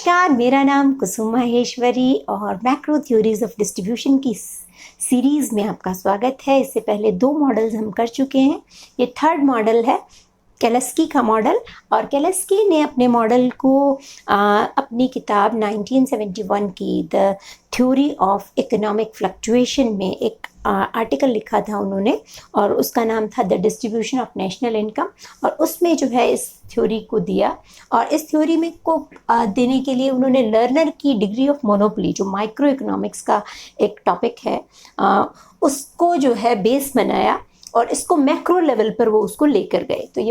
नमस्कार, मेरा नाम कुसुम माहेश्वरी और मैक्रो थ्योरीज ऑफ डिस्ट्रीब्यूशन की सीरीज़ में आपका स्वागत है। इससे पहले 2 मॉडल्स हम कर चुके हैं। ये 3rd मॉडल है, केलेस्की का मॉडल। और केलेस्की ने अपने मॉडल को अपनी किताब 1971 की the theory of economic fluctuation में एक आर्टिकल लिखा था उन्होंने, और उसका नाम था the distribution of national income. और उसमें जो है इस थ्योरी को दिया, और इस थ्योरी में को देने के लिए उन्होंने लर्नर की डिग्री ऑफ मोनोपोली, जो माइक्रो इकोनॉमिक्स का एक टॉपिक है, उसको जो है बेस बनाया और इसको मैक्रो लेवल पर वो उसको लेकर गए। तो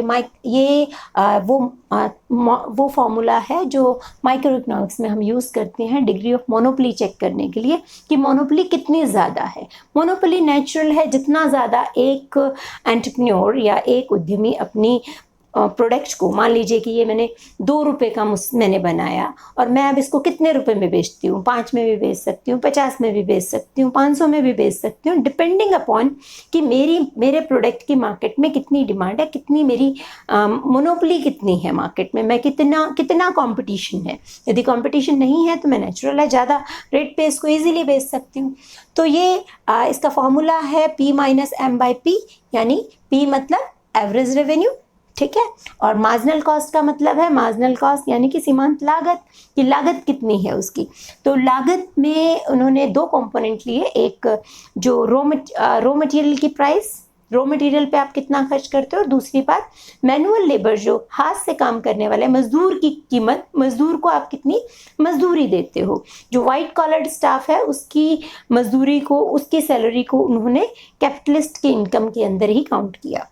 वो फॉर्मूला है जो माइक्रो इकोनॉमिक्स में हम यूज़ करते हैं डिग्री ऑफ मोनोपोली चेक करने के लिए कि मोनोपोली कितनी ज़्यादा है। मोनोपोली नेचुरल है, जितना ज़्यादा एक एंटरप्रेन्योर या एक उद्यमी अपनी प्रोडक्ट को, मान लीजिए कि ये मैंने 2 रुपये का मैंने बनाया और मैं अब इसको कितने रुपए में बेचती हूँ, 5 में भी बेच सकती हूँ, 50 में भी बेच सकती हूँ, 500 में भी बेच सकती हूँ, डिपेंडिंग अपॉन कि मेरे प्रोडक्ट की मार्केट में कितनी डिमांड है, कितनी मेरी मोनोपोली कितनी है मार्केट में, मैं कितना कंपटीशन है। यदि कंपटीशन नहीं है तो मैं नेचुरल है ज़्यादा रेट पे इसको ईजिली बेच सकती हूँ। तो ये इसका फॉर्मूला है P minus M by P, यानी P मतलब एवरेज रेवेन्यू, ठीक है, और मार्जिनल कॉस्ट का मतलब है मार्जिनल कॉस्ट यानी कि सीमांत लागत, कि लागत कितनी है उसकी। तो लागत में उन्होंने 2 कंपोनेंट लिए, एक जो रॉ मटेरियल की प्राइस, रॉ मटेरियल पे आप कितना खर्च करते हो, और दूसरी बात मैनुअल लेबर, जो हाथ से काम करने वाले मजदूर की कीमत, मजदूर को आप कितनी मजदूरी देते हो। जो वाइट कॉलर्ड स्टाफ है उसकी मजदूरी को, उसकी सैलरी को उन्होंने कैपिटलिस्ट के इनकम के अंदर ही काउंट किया।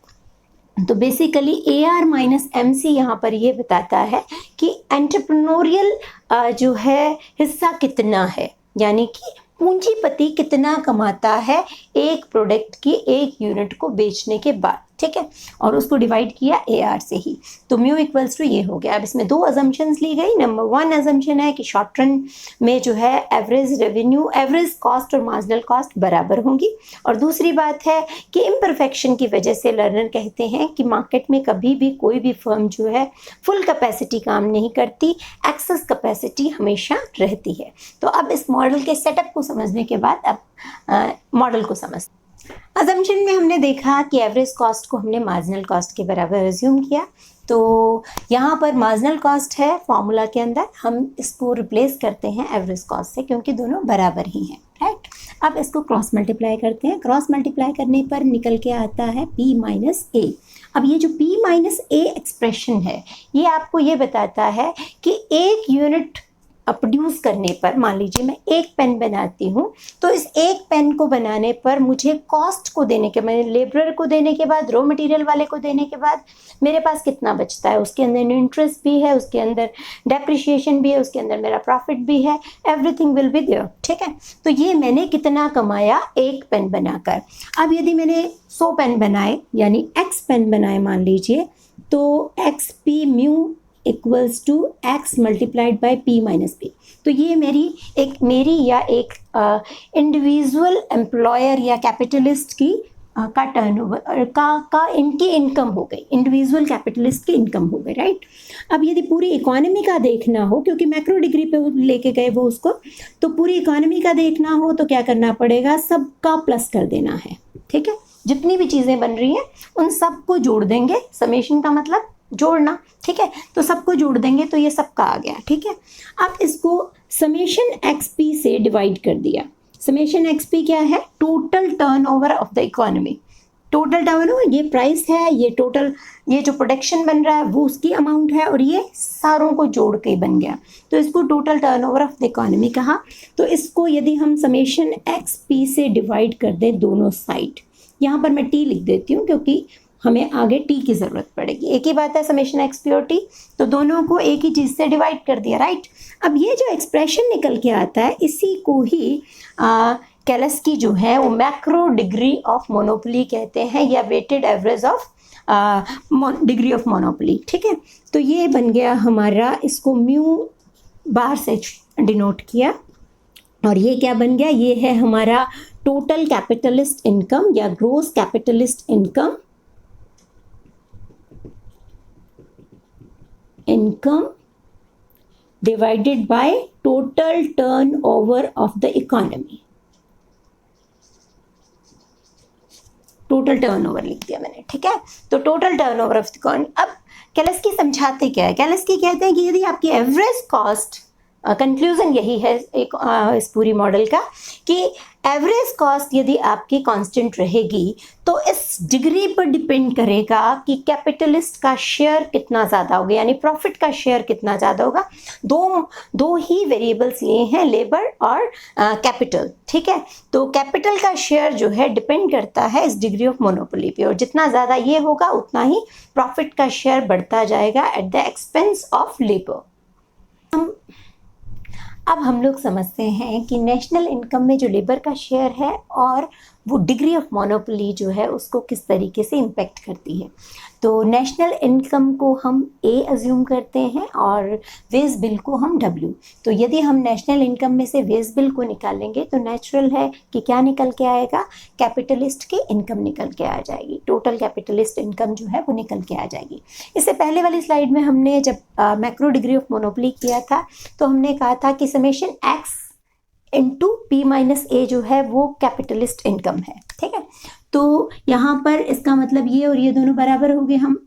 तो बेसिकली AR माइनस MC यहाँ पर ये बताता है कि एंटरप्रेन्योरियल जो है हिस्सा कितना है, यानी कि पूंजीपति कितना कमाता है एक प्रोडक्ट की एक यूनिट को बेचने के बाद, ठीक है, और उसको डिवाइड किया AR से ही। तो म्यू इक्वल्स टू ये हो गया। अब इसमें 2 अजम्पशंस ली गई। नंबर 1 अजम्पशन है कि शॉर्ट रन में जो है एवरेज रेवेन्यू, एवरेज कॉस्ट और मार्जिनल कॉस्ट बराबर होंगी, और दूसरी बात है कि इम्परफेक्शन की वजह से लर्नर कहते हैं कि मार्केट में कभी भी कोई भी फर्म जो है फुल कैपेसिटी काम नहीं करती, एक्सेस कैपेसिटी हमेशा रहती है। तो अब इस मॉडल के सेटअप को समझने के बाद अब मॉडल को समझ। अजम्पशन में हमने देखा कि एवरेज कॉस्ट को हमने मार्जिनल कॉस्ट के बराबर एज्यूम किया। तो यहाँ पर मार्जिनल कॉस्ट है फॉर्मूला के अंदर, हम इसको रिप्लेस करते हैं एवरेज कॉस्ट से, क्योंकि दोनों बराबर ही हैं, राइट। अब इसको क्रॉस मल्टीप्लाई करते हैं। क्रॉस मल्टीप्लाई करने पर निकल के आता है P माइनस A। अब ये जो P माइनस A एक्सप्रेशन है, ये आपको ये बताता है कि एक यूनिट प्रोड्यूस करने पर, मान लीजिए मैं एक पेन बनाती हूँ, तो इस एक पेन को बनाने पर मुझे कॉस्ट को देने के, मैंने लेबरर को देने के बाद, रॉ मटेरियल वाले को देने के बाद मेरे पास कितना बचता है, उसके अंदर इंटरेस्ट भी है, उसके अंदर डेप्रिशिएशन भी है, उसके अंदर मेरा प्रॉफिट भी है, एवरीथिंग विल बी देयर, ठीक है। तो ये मैंने कितना कमाया एक पेन बनाकर। अब यदि मैंने 100 पेन बनाए, यानी X पेन बनाए मान लीजिए, तो XP mu equals to X multiplied by P minus P। तो ये मेरी या एक इंडिविजुअल एम्प्लॉयर या कैपिटलिस्ट की का टर्नओवर का इनकी इनकम हो गई, इंडिविजुअल कैपिटलिस्ट की इनकम हो गई, राइट। अब यदि पूरी इकोनॉमी का देखना हो, क्योंकि मैक्रो डिग्री पे लेके गए वो उसको, तो पूरी इकोनॉमी का देखना हो तो क्या करना पड़ेगा, सबका प्लस कर देना है, ठीक है। जितनी भी चीज़ें बन रही हैं उन सबको जोड़ देंगे, समेशन का मतलब जोड़ना, ठीक है। तो सबको जोड़ देंगे तो ये सबका आ गया, ठीक है। अब इसको समेशन XP से डिवाइड कर दिया। समेशन XP क्या है, total turnover of the economy. Total turnover, ये प्राइस है, ये टोटल, ये जो प्रोडक्शन बन रहा है वो उसकी अमाउंट है, और ये सारों को जोड़ के बन गया, तो इसको total turnover of the economy कहा। तो इसको यदि हम समेशन XP से डिवाइड कर दें दोनों साइड, यहाँ पर मैं T लिख देती हूँ क्योंकि हमें आगे T की ज़रूरत पड़ेगी। एक ही बात है समेशन XP और T, तो दोनों को एक ही चीज़ से डिवाइड कर दिया, राइट। अब ये जो एक्सप्रेशन निकल के आता है, इसी को ही केलेस्की जो है वो मैक्रो डिग्री ऑफ मोनोपोली कहते हैं, या weighted average of degree of monopoly, ठीक है। तो ये बन गया हमारा, इसको म्यू बार से डिनोट किया, और ये क्या बन गया, ये है हमारा total capitalist income or gross capitalist income divided by total turnover of the economy. Total turnover लिख दिया मैंने, ठीक है। तो total turnover of the economy. अब कैलस्की समझाते क्या है? कैलस्की कहते हैं कि यदि आपकी एवरेज कॉस्ट, कंक्लूजन यही है एक इस पूरी मॉडल का, कि एवरेज कॉस्ट यदि आपकी कांस्टेंट रहेगी तो इस डिग्री पर डिपेंड करेगा कि कैपिटलिस्ट का शेयर कितना ज़्यादा होगा, यानी प्रॉफिट का शेयर कितना ज़्यादा होगा। दो ही वेरिएबल्स लिए हैं, लेबर और कैपिटल, ठीक है। तो कैपिटल का शेयर जो है डिपेंड करता है इस डिग्री ऑफ मोनोपोली पे, और जितना ज़्यादा ये होगा उतना ही प्रॉफिट का शेयर बढ़ता जाएगा at the expense of labour. अब हम लोग समझते हैं कि नेशनल इनकम में जो लेबर का शेयर है और वो डिग्री ऑफ मोनोपोली जो है उसको किस तरीके से इम्पेक्ट करती है। तो नेशनल इनकम को हम ए अज्यूम करते हैं और वेज बिल को हम डब्ल्यू। तो यदि हम नेशनल इनकम में से वेज बिल को निकालेंगे तो नेचुरल है कि क्या निकल के आएगा? कैपिटलिस्ट की इनकम निकल के आ जाएगी, टोटल कैपिटलिस्ट इनकम जो है वो निकल के आ जाएगी। इससे पहले वाली स्लाइड में हमने जब मैक्रो डिग्री ऑफ मोनोपोली किया था तो हमने कहा था कि summation x into p minus a जो है वो कैपिटलिस्ट इनकम है, ठीक है। तो यहाँ पर इसका मतलब ये और ये दोनों बराबर हो गए, हम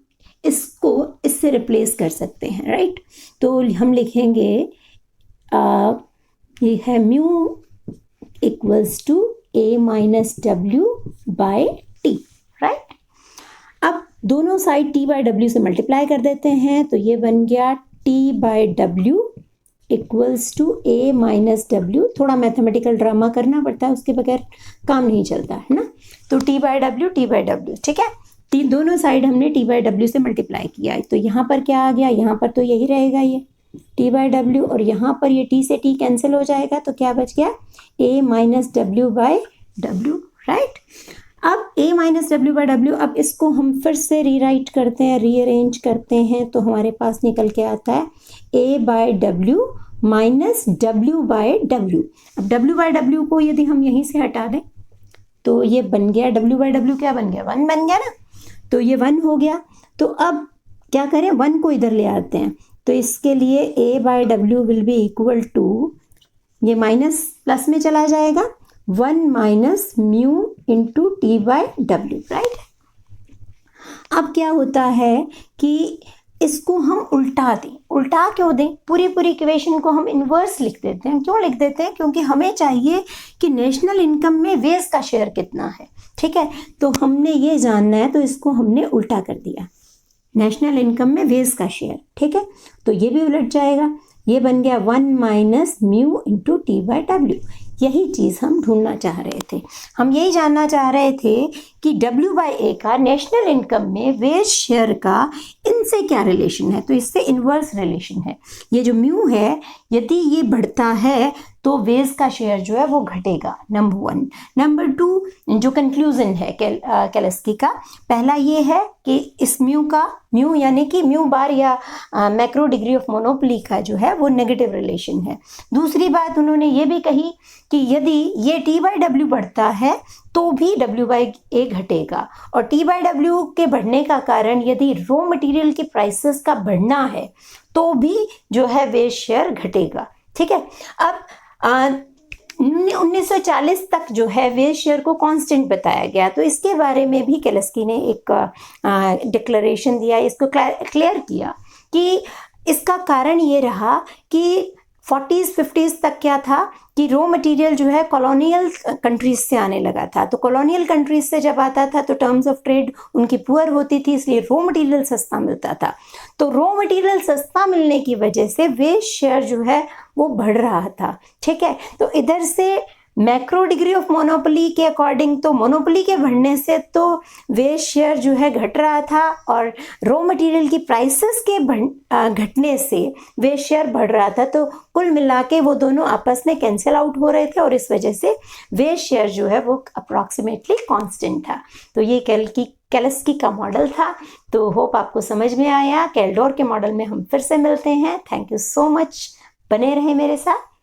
इसको इससे रिप्लेस कर सकते हैं, राइट। तो हम लिखेंगे ये है mu equals to A minus W by T, right. अब दोनों साइड टी बाय डब्ल्यू से मल्टीप्लाई कर देते हैं तो ये बन गया T by W equals to A minus W. थोड़ा मैथमेटिकल ड्रामा करना पड़ता है, उसके बगैर काम नहीं चलता है ना। तो टी बाय डब्ल्यू, ठीक है। टी दोनों साइड हमने टी बाय डब्ल्यू से मल्टीप्लाई किया, तो यहाँ पर क्या आ गया? यहाँ पर तो यही रहेगा, ये टी बाय डब्ल्यू, और यहाँ पर ये टी से टी कैंसिल हो जाएगा तो क्या बच गया? A minus W by W, right. अब A minus W by W, अब इसको हम फिर से रीराइट करते हैं, रीअरेंज करते हैं तो हमारे पास निकल के आता है A by W minus W by W. अब डब्ल्यू बाय डब्ल्यू को यदि हम यहीं से हटा दें तो ये बन गया डब्ल्यू बाय डब्ल्यू, क्या बन गया? 1 बन गया ना। तो ये 1 हो गया। तो अब क्या करें? 1 को इधर ले आते हैं, तो इसके लिए ए बाय डब्ल्यू विल बी इक्वल टू, ये माइनस प्लस में चला जाएगा, 1 minus mu into t by W, right. अब क्या होता है कि इसको हम उल्टा दें। उल्टा क्यों दें? पूरी इक्वेशन को हम इन्वर्स लिख देते हैं। क्यों लिख देते हैं? क्योंकि हमें चाहिए कि नेशनल इनकम में वेज का शेयर कितना है, ठीक है। तो हमने ये जानना है तो इसको हमने उल्टा कर दिया, नेशनल इनकम में वेज का शेयर, ठीक है। तो ये भी उलट जाएगा, ये बन गया 1 minus mu into t by W. यही चीज़ हम ढूंढना चाह रहे थे। हम यही जानना चाह रहे थे कि डब्ल्यू बाई ए का नेशनल इनकम में वेज शेयर का इनसे क्या रिलेशन है। तो इससे इन्वर्स रिलेशन है। ये जो म्यू है यदि ये बढ़ता है तो वेज का शेयर जो है वो घटेगा, नंबर 1। नंबर 2 जो कंक्लूजन है कैलस्की का, पहला ये है कि इस म्यू यानी कि म्यू बार या मैक्रो डिग्री ऑफ मोनोपोली का जो है वो नेगेटिव रिलेशन है। दूसरी बात उन्होंने ये भी कही कि यदि ये टी बाई डब्ल्यू बढ़ता है तो भी डब्ल्यू बाई ए घटेगा, और टी बाई डब्ल्यू के बढ़ने का कारण यदि रॉ मटेरियल के प्राइसेस का बढ़ना है तो भी जो है वेज शेयर घटेगा, ठीक है। अब 1940 तक जो है वेज शेयर को कांस्टेंट बताया गया, तो इसके बारे में भी कैलस्की ने एक डिक्लेरेशन दिया, इसको क्लियर किया कि इसका कारण ये रहा कि 40s 50s तक क्या था कि रॉ मटेरियल जो है कॉलोनियल कंट्रीज से आने लगा था। तो कॉलोनियल कंट्रीज से जब आता था तो टर्म्स ऑफ ट्रेड उनकी पुअर होती थी, इसलिए रॉ मटेरियल सस्ता मिलता था। तो रॉ मटेरियल सस्ता मिलने की वजह से वेज शेयर जो है वो बढ़ रहा था, ठीक है। तो इधर से मैक्रो डिग्री ऑफ मोनोपोली के अकॉर्डिंग तो मोनोपोली के बढ़ने से तो वेज शेयर जो है घट रहा था, और रॉ मटेरियल की प्राइसेस के घटने से वेज शेयर बढ़ रहा था। तो कुल मिला के वो दोनों आपस में कैंसिल आउट हो रहे थे, और इस वजह से वेज शेयर जो है वो अप्रॉक्सीमेटली कांस्टेंट था। तो ये कैलस्की का मॉडल था। तो होप आपको समझ में आया। कैल्डोर के मॉडल में हम फिर से मिलते हैं। थैंक यू सो मच, बने रहे मेरे साथ।